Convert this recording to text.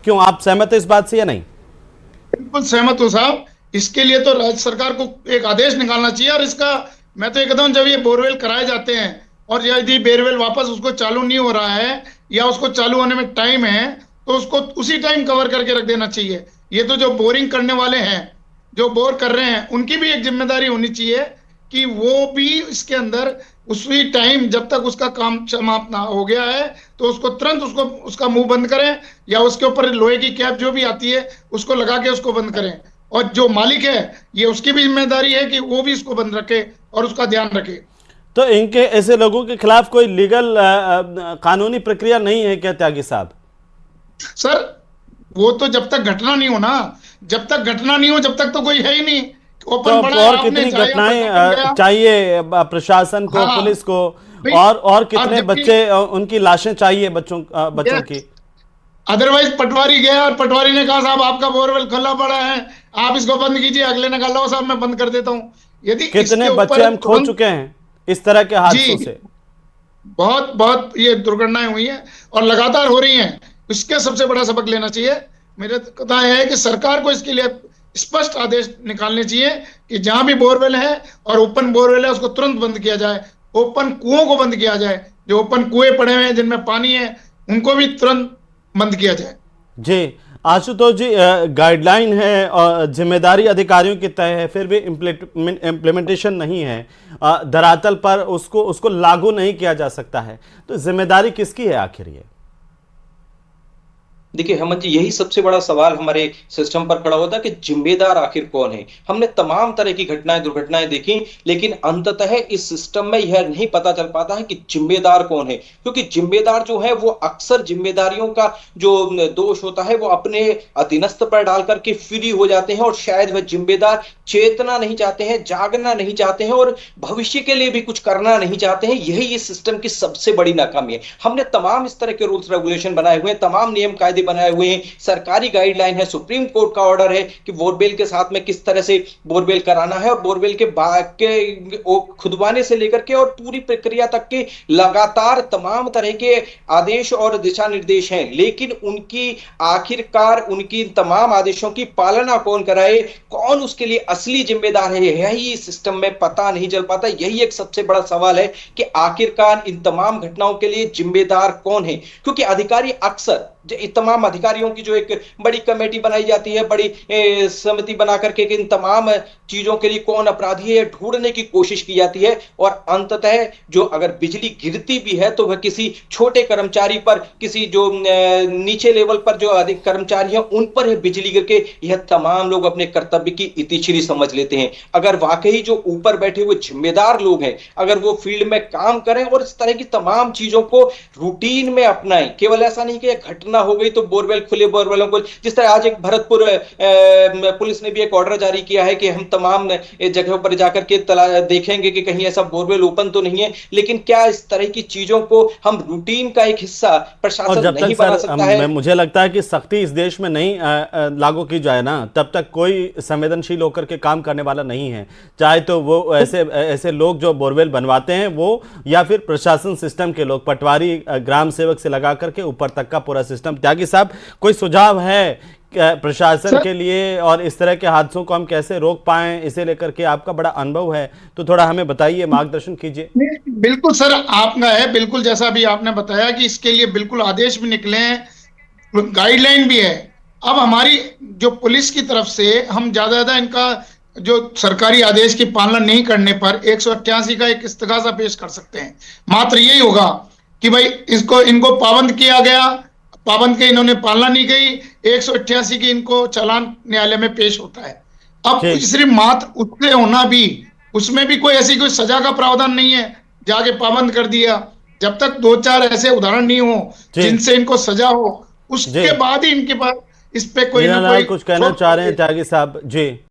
क्यों, आप सहमत है इस बात से या नहीं? बिल्कुल सहमत हूँ साहब। इसके लिए तो राज्य सरकार को एक आदेश निकालना चाहिए। और इसका मैं तो ये कहता हूँ, जब ये बोरवेल कराए जाते हैं और यदि बोरवेल वापस उसको चालू नहीं हो रहा है या उसको चालू होने में टाइम है, तो उसको उसी टाइम कवर करके रख देना चाहिए। ये तो जो बोरिंग करने वाले हैं, जो बोर कर रहे हैं, उनकी भी एक जिम्मेदारी होनी चाहिए कि वो भी इसके अंदर उसी टाइम, जब तक उसका काम समाप्त ना हो गया है, तो उसको तुरंत उसको उसका मुंह बंद करें, या उसके ऊपर लोहे की कैप जो भी आती है उसको लगा के उसको बंद करें। और जो मालिक है, ये उसकी भी जिम्मेदारी है कि वो भी इसको बंद रखे और उसका ध्यान रखे। तो इनके ऐसे लोगों के खिलाफ कोई लीगल कानूनी प्रक्रिया नहीं है क्या त्यागी साहब? सर, वो तो जब तक घटना नहीं हो ना, जब तक घटना नहीं हो, जब तक तो कोई है ही नहीं। तो ओपन अब बड़ा है, और आपने कितनी जाया, प्रशासन घटनाएं गया। चाहिए प्रशासन को, हाँ पुलिस को? भाई। और और कितने जबकि बच्चे, उनकी लाशें चाहिए, बच्चों की? अदरवाइज पटवारी गया और पटवारी ने कहा साहब आपका बोरवेल खुला पड़ा है, आप इसको बंद कीजिए। अगले ने कहा लो साहब मैं बंद कर देता हूं। यदि कितने इसके बच्चे ऊपर हम खो तुरंत। चुके हैं इस तरह के जी, हादसों से? बहुत बहुत ये दुर्घटनाएं हुई हैं और लगातार हो रही हैं। इसके सबसे बड़ा सबक लेना चाहिए। मेरे कहना है कि सरकार को इसके लिए स्पष्ट आदेश निकालने चाहिए कि जहां भी बोरवेल है और ओपन बोरवेल है, उसको तुरंत बंद किया जाए। ओपन कुओं को बंद किया जाए, जो ओपन कुएं पड़े हुए हैं जिनमें पानी है, उनको भी तुरंत बंद किया जाए। जी, आशुतोष जी, गाइडलाइन है और जिम्मेदारी अधिकारियों की तय है, फिर भी इम्प्लीमेंटेशन नहीं है, धरातल पर उसको उसको लागू नहीं किया जा सकता है, तो जिम्मेदारी किसकी है आखिर ये? देखिए हेमंत जी, यही सबसे बड़ा सवाल हमारे सिस्टम पर खड़ा होता है कि जिम्मेदार आखिर कौन है। हमने तमाम तरह की घटनाएं दुर्घटनाएं देखी, लेकिन अंततः इस सिस्टम में यह नहीं पता चल पाता है कि जिम्मेदार कौन है। क्योंकि जिम्मेदार जो है वो अक्सर जिम्मेदारियों का जो दोष होता है वो अपने अधीनस्थ पर डाल करके फ्री हो जाते हैं, और शायद वह जिम्मेदार चेतना नहीं चाहते हैं, जागना नहीं चाहते हैं, और भविष्य के लिए भी कुछ करना नहीं चाहते हैं। यही इस सिस्टम की सबसे बड़ी नाकामी है। हमने तमाम इस तरह के रूल्स रेगुलेशन बनाए हुए हैं, तमाम नियम कायदे बनाए हुए हैं, सरकारी गाइडलाइन है, सुप्रीम कोर्ट का ऑर्डर है कि बोरवेल के साथ में किस तरह से बोरवेल कराना है, और बोरवेल के खुदवाने से लेकर के और पूरी प्रक्रिया तक के लगातार तमाम तरह के आदेश और दिशा निर्देश हैं। लेकिन उनकी आखिरकार उनकी तमाम आदेशों की पालना कौन कराए, कौन उसके लिए असली जिम्मेदार है, यही सिस्टम में पता नहीं चल पाता। यही एक सबसे बड़ा सवाल है कि आखिरकार इन तमाम घटनाओं के लिए जिम्मेदार कौन है। क्योंकि अधिकारी अक्सर तमाम अधिकारियों की जो एक बड़ी कमेटी बनाई जाती है, बड़ी समिति बना करके इन तमाम चीजों के लिए कौन अपराधी है ढूंढने की कोशिश की जाती है, और अंततः जो अगर बिजली गिरती भी है तो वह किसी छोटे कर्मचारी पर, किसी जो नीचे लेवल पर जो अधिक कर्मचारी हैं उन पर है बिजली गिर के, यह तमाम लोग अपने कर्तव्य की इतिश्री समझ लेते हैं। अगर वाकई जो ऊपर बैठे हुए जिम्मेदार लोग हैं, अगर वो फील्ड में काम करें और इस तरह की तमाम चीजों को रूटीन में अपनाएं, केवल ऐसा नहीं कि घटना हो गई तो बोरवेल खुले, बोरवेलों को जिस तरह आज एक भरतपुर पुलिस ने भी एक ऑर्डर जारी किया है कि हम तमाम जगहों पर जाकर के देखेंगे कि कहीं ऐसा बोरवेल ओपन तो नहीं है। लेकिन क्या इस तरह की चीजों को हम रूटीन का एक हिस्सा और प्रशासन जब तक नहीं बना सर, सकता है? मुझे लगता है कि सख्ती इस देश में नहीं लागू की जाए ना, तब तक कोई संवेदनशील होकर के काम करने वाला नहीं है। चाहे तो वो ऐसे ऐसे लोग जो बोरवेल बनवाते हैं वो, या फिर प्रशासन सिस्टम के लोग, पटवारी, ग्राम सेवक से लगा करके ऊपर तक का पूरा सिस्टम। त्यागी साहब, कोई सुझाव है प्रशासन सर, के लिए, और इस तरह के हादसों को हम कैसे रोक पाएं, इसे लेकर के आपका बड़ा अनुभव है, तो थोड़ा हमें बताइए, मार्गदर्शन कीजिए। बिल्कुल सर, आपका है बिल्कुल जैसा अभी आपने बताया कि इसके लिए बिल्कुल आदेश भी निकले हैं, गाइडलाइन भी है। अब हमारी जो पुलिस की तरफ से हम ज्यादा ज्यादा इनका जो सरकारी आदेश की पालना नहीं करने पर 188 का एक इस्तगासा पेश कर सकते हैं। मात्र यही होगा कि भाई इसको इनको पाबंद किया गया, पाबंद के इन्होंने पालना नहीं की, 188 की इनको चालान न्यायालय में पेश होता है। अब ठीक। सिर्फ मात्र उससे होना भी, उसमें भी कोई ऐसी कोई सजा का प्रावधान नहीं है, जाके पाबंद कर दिया। जब तक दो चार ऐसे उदाहरण नहीं हो जी। जिनसे इनको सजा हो, जी, उसके बाद ही इनके पास इस पे कोई ना मीरालाल कोई कुछ कहना ठोस चाह रहे हैं त्यागी साहब जी?